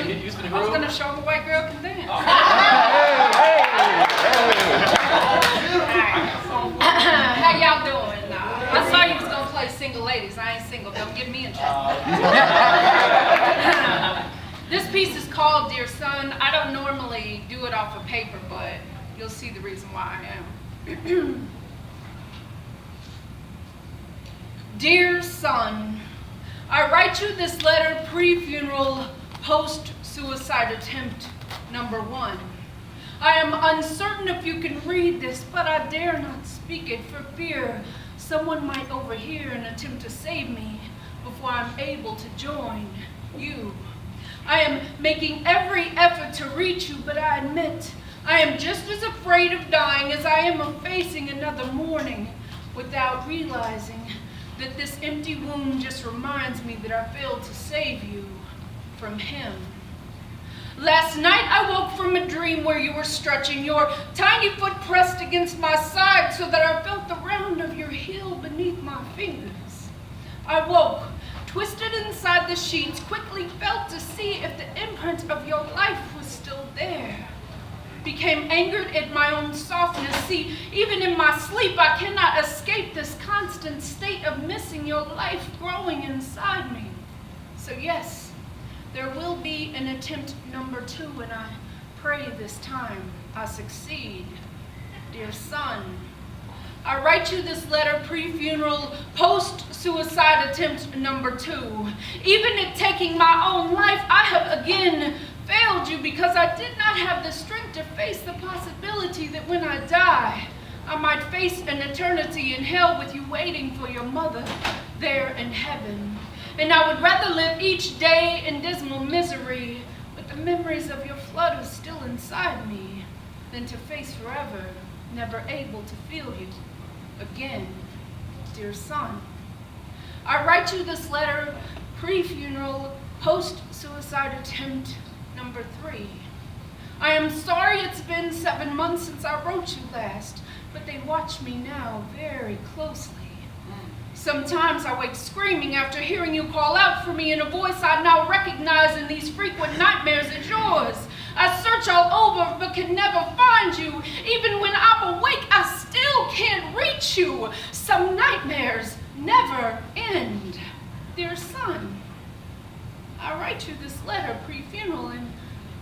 was gonna show him a white girl can dance. How y'all doing? I saw you was gonna play single ladies. I ain't single. Don't get me in trouble. This piece is called Dear Son. I don't normally do it off of paper, but you'll see the reason why I am. Dear son, I write you this letter pre-funeral, post-suicide attempt number 1. I am uncertain if you can read this, but I dare not speak it for fear someone might overhear and attempt to save me before I'm able to join you. I am making every effort to reach you, but I admit I am just as afraid of dying as I am of facing another morning without realizing that this empty wound just reminds me that I failed to save you from him. Last night I woke from a dream where you were stretching, your tiny foot pressed against my side so that I felt the round of your heel beneath my fingers. I woke, twisted inside the sheets, quickly felt to see if the imprint of your life was still there. Became angered at my own softness. See, even in my sleep, I cannot escape this constant state of missing your life growing inside me. So yes, there will be an attempt number 2, and I pray this time I succeed. Dear son, I write you this letter pre-funeral, post-suicide attempt number 2. Even at taking my own life, I have again failed you because I did not have the strength to face the possibility that when I die, I might face an eternity in hell with you waiting for your mother there in heaven. And I would rather live each day in dismal misery with the memories of your flutter still inside me than to face forever, never able to feel you again, dear son. I write you this letter pre-funeral, post-suicide attempt number 3. I am sorry it's been 7 months since I wrote you last, but they watch me now very closely. Sometimes I wake screaming after hearing you call out for me in a voice I now recognize in these frequent nightmares as yours. I search all over but can never find you. Even when I'm awake, I still can't reach you. Some nightmares never end. Dear son, I write you this letter pre-funeral and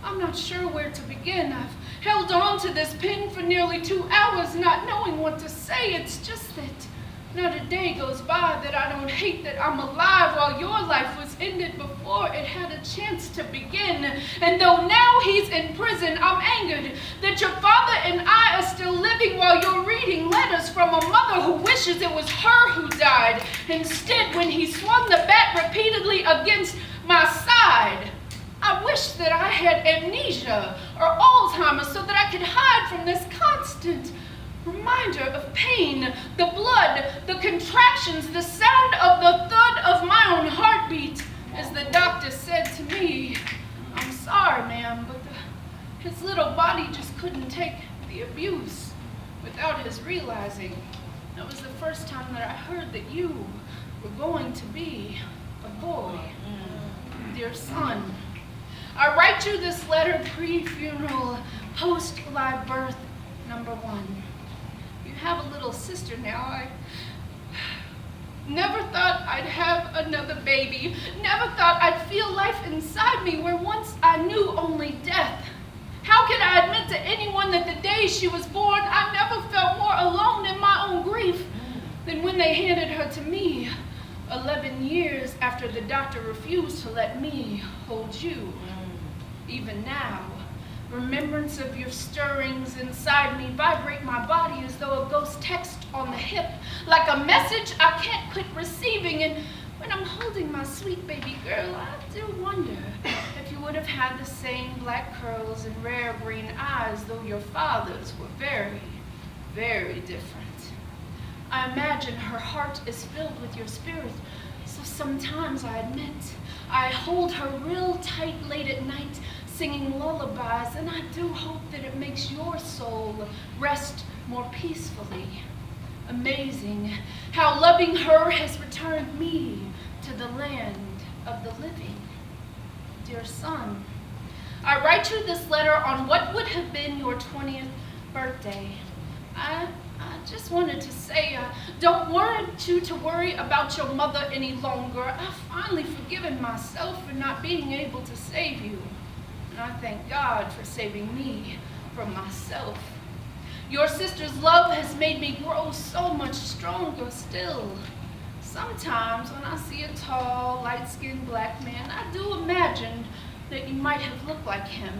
I'm not sure where to begin. I've held on to this pen for nearly 2 hours not knowing what to say. It's just that not a day goes by that I don't hate that I'm alive while your life was ended before it had a chance to begin. And though now he's in prison, I'm angered that your father and I are still living while you're reading letters from a mother who wishes it was her who died. Instead, when he swung the bat repeatedly against my side, I wish that I had amnesia or Alzheimer's so that I could hide from this constant reminder of pain, the blood, the contractions, the sound of the thud of my own heartbeat. As the doctor said to me, I'm sorry, ma'am, but his little body just couldn't take the abuse without his realizing. That was the first time that I heard that you were going to be a boy. Dear son, I write you this letter pre-funeral, post-live birth number 1. You have a little sister now. I never thought I'd have another baby. Never thought I'd feel life inside me where once I knew only death. How could I admit to anyone that the day she was born, I never felt more alone in my own grief than when they handed her to me 11 years after the doctor refused to let me hold you. Even now, remembrance of your stirrings inside me vibrate my body as though a ghost text on the hip, like a message I can't quit receiving. And when I'm holding my sweet baby girl, I do wonder if you would have had the same black curls and rare green eyes, though your father's were very, very different. I imagine her heart is filled with your spirit, so sometimes I admit I hold her real tight late at night, singing lullabies, and I do hope that it makes your soul rest more peacefully. Amazing how loving her has returned me to the land of the living. Dear son, I write you this letter on what would have been your 20th birthday. I just wanted to say I don't want you to worry about your mother any longer. I've finally forgiven myself for not being able to save you. And I thank God for saving me from myself. Your sister's love has made me grow so much stronger still. Sometimes when I see a tall, light-skinned black man, I do imagine that you might have looked like him.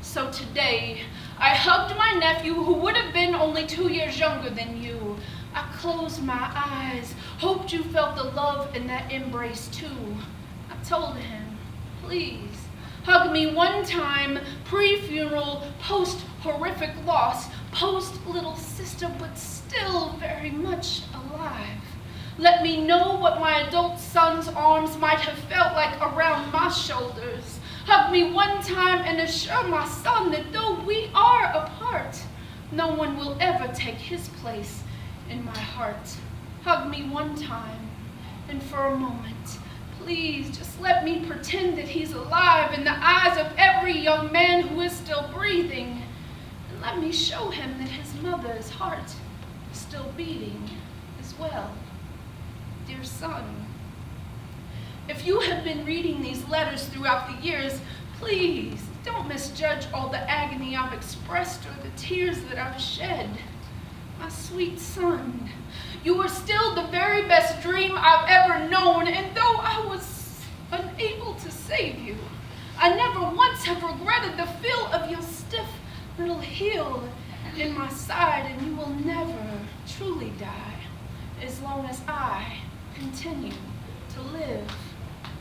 So today, I hugged my nephew who would have been only 2 years younger than you. I closed my eyes, hoped you felt the love in that embrace too. I told him, please, hug me one time, pre-funeral, post-horrific loss, post-little sister, but still very much alive. Let me know what my adult son's arms might have felt like around my shoulders. Hug me one time and assure my son that though we are apart, no one will ever take his place in my heart. Hug me one time, and for a moment, please just let me pretend that he's alive in the eyes of every young man who is still breathing. And let me show him that his mother's heart is still beating as well. Dear son, if you have been reading these letters throughout the years, please don't misjudge all the agony I've expressed or the tears that I've shed. My sweet son, you are still the very best dream I've ever known, and though I was unable to save you, I never once have regretted the feel of your stiff little heel in my side, and you will never truly die as long as I continue to live.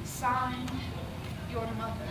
Signed, your mother.